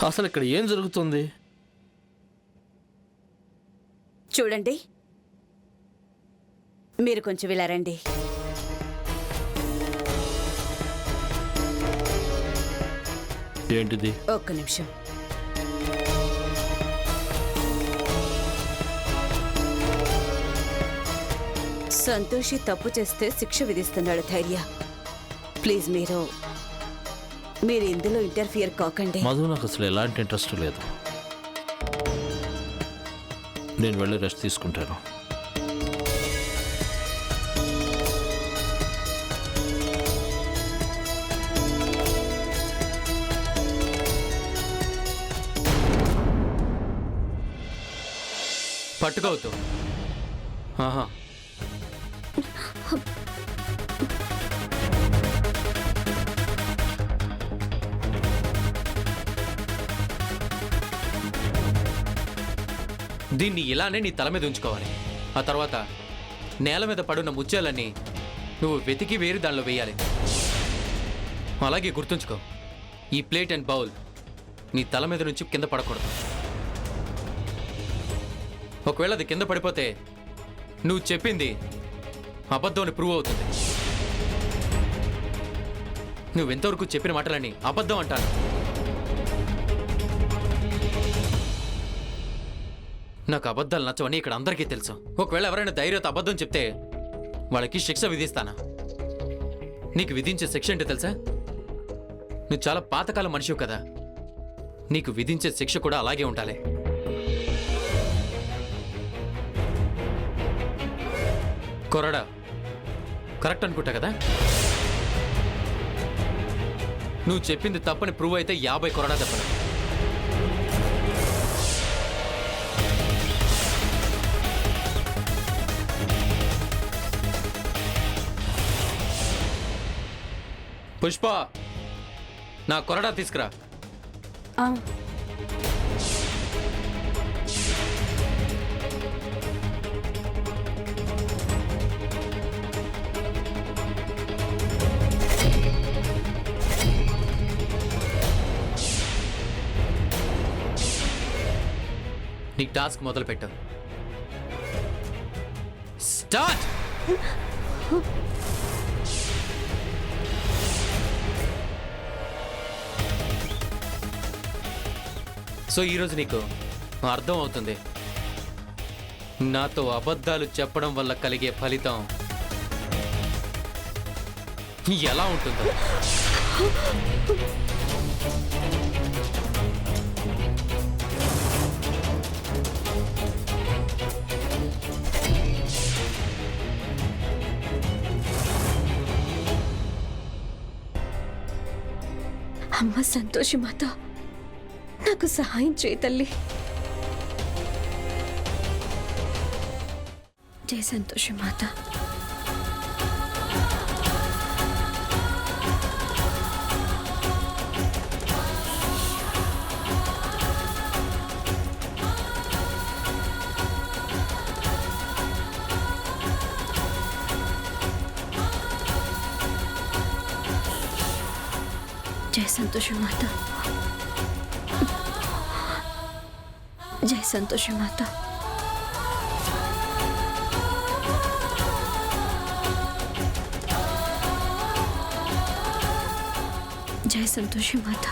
అసలు ఇక్కడ ఏం జరుగుతుంది? చూడండి, మీరు కొంచెం ఇలా రండి. ఏంటిది? ఒక్క నిమిషం. సంతోషి తప్పు చేస్తే శిక్ష విధిస్తున్నాడు ధైర్య. ప్లీజ్ మీరు ఇందులో ఇంటర్ఫియర్ కాకండి. మధు, నాకు అసలు ఎలాంటి ఇంట్రెస్ట్ లేదు. నేను వెళ్ళి రెస్ట్ తీసుకుంటాను. పట్టుకోవద్దు. ఆహా, దీన్ని ఇలానే నీ తల మీద ఉంచుకోవాలి. ఆ తర్వాత నేల మీద పడున్న ముత్యాలన్నీ నువ్వు వెతికి వేరు దానిలో వేయాలి. అలాగే గుర్తుంచుకో, ఈ ప్లేట్ అండ్ బౌల్ నీ తల మీద నుంచి కింద పడకూడదు. ఒకవేళ అది కింద పడిపోతే నువ్వు చెప్పింది అబద్ధం అని ప్రూవ్ అవుతుంది. నువ్వెంతవరకు చెప్పిన మాటలని అబద్ధం అంటాను. నాకు అబద్ధాలు నచ్చవని ఇక్కడ అందరికీ తెలుసు. ఒకవేళ ఎవరైనా ధైర్యంతో అబద్ధం చెప్తే వాళ్ళకి శిక్ష విధిస్తానా? నీకు విధించే శిక్ష ఏంటో తెలుసా? నువ్వు చాలా పాతకాల మనిషివి కదా, నీకు విధించే శిక్ష కూడా అలాగే ఉండాలి. కొరడా కరెక్ట్ అనుకుంటా కదా? నువ్వు చెప్పింది తప్పని ప్రూవ్ అయితే 50 కొరడా దెబ్బలు. పుష్ప, నా కొరడా తీసుకురా. నీ టాస్క్ మొదలు పెట్టు. స్టార్ట్. సో ఈరోజు నీకు అర్థం అవుతుంది నాతో అబద్ధాలు చెప్పడం వల్ల కలిగే ఫలితం ఎలా ఉంటుందో. అమ్మ సంతోషి మాత, నాకు సహాయం చేయి తల్లి. జై సంతోషి మాత. జై సంతోషి మాత. జై సంతోషి మాత. జై సంతోషి మాత.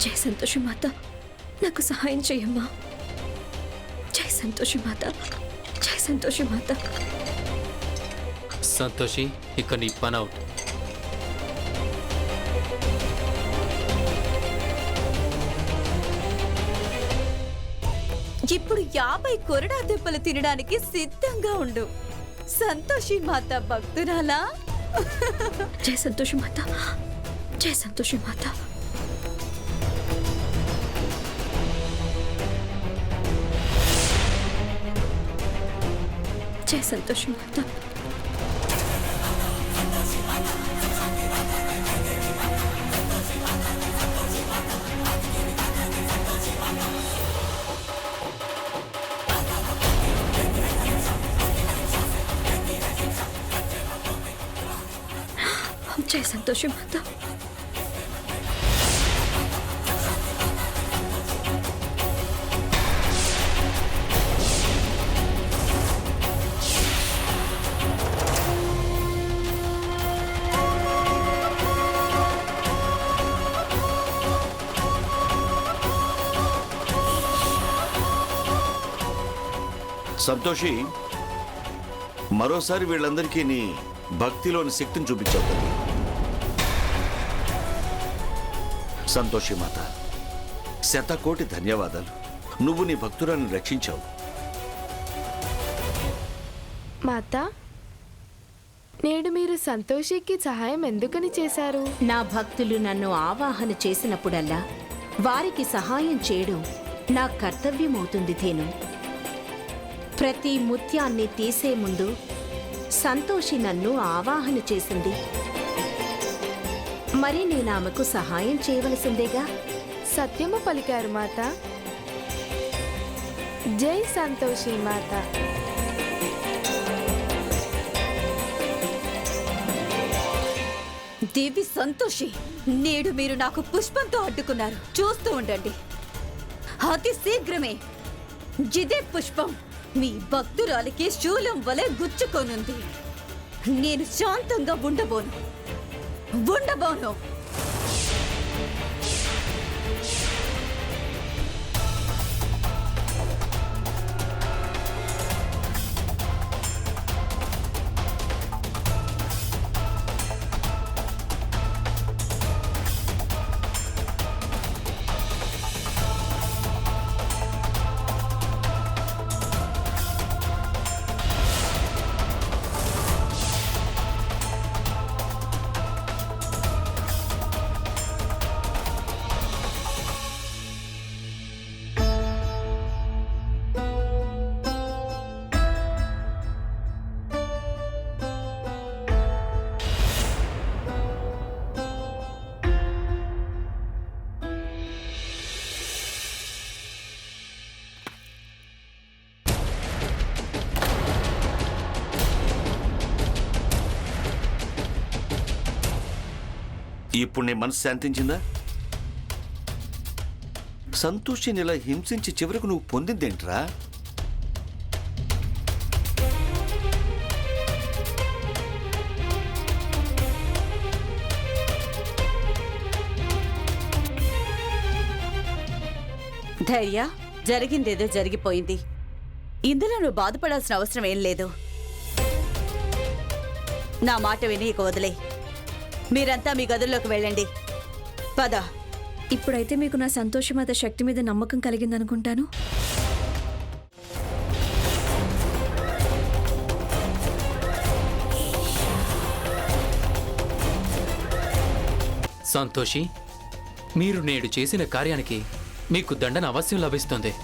జై సంతోషి మాత, నాకు సహాయం చేయమ్మా. జై సంతోషి మాత, జై సంతోషి మాత. సంతోషి, ఇక నీ పని అవుట్. ఇప్పుడు 50 కొరడా దెబ్బలు తినడానికి సిద్ధంగా ఉండు. సంతోషి మాత భక్తురాలా. జై సంతోషి మాత, జై సంతోషి మాత. జై సంతోషి మాత. జై సంతోషి మాత. సంతోషి, మరోసారి వీళ్ళందరికీ నీ భక్తిలోని శక్తిని చూపించావు తల్లి. సంతోషి మాత, శతకోటి ధన్యవాదాలు. నువ్వు నీ భక్తురాన్ని రక్షించావు. మాత, నేడు మీరు సంతోషికి సహాయం ఎందుకని చేశారు? నా భక్తులు నన్ను ఆవాహన చేసినప్పుడల్లా వారికి సహాయం చేయడం నా కర్తవ్యమవుతుంది ధేను. ప్రతి ముత్యాన్ని తీసే ముందు సంతోషి నన్ను ఆవాహన చేసింది. మరి నేను ఆమెకు సహాయం చేయవలసిందేగా. సత్యము పలికారు మాత. జై సంతోషి మాత. దేవి సంతోషి, నేడు మీరు నాకు పుష్పంతో అడ్డుకున్నారు. చూస్తూ ఉండండి, అతి శీఘ్రమే ఇదే పుష్పం మీ భక్తురాలికి శూలం వలె గుచ్చుకోనుంది. నేను శాంతంగా ఉండబోను. ఇప్పుడు నీ మనసు శాంతించిందా? సంతోషిని ఇలా హింసించి చివరకు నువ్వు పొందిందేంట్రా? ధైర్య, జరిగిందేదో జరిగిపోయింది. ఇందులో నువ్వు బాధపడాల్సిన అవసరం ఏం లేదు. నా మాట విని ఇక వదిలే. మీరంతా మీ గదుల్లోకి వెళ్ళండి. పద. ఇప్పుడైతే మీకు నా సంతోషి మాత శక్తి మీద నమ్మకం కలిగిందనుకుంటాను. సంతోషి, మీరు నేడు చేసిన కార్యానికి మీకు దండన అవశ్యం లభిస్తుంది.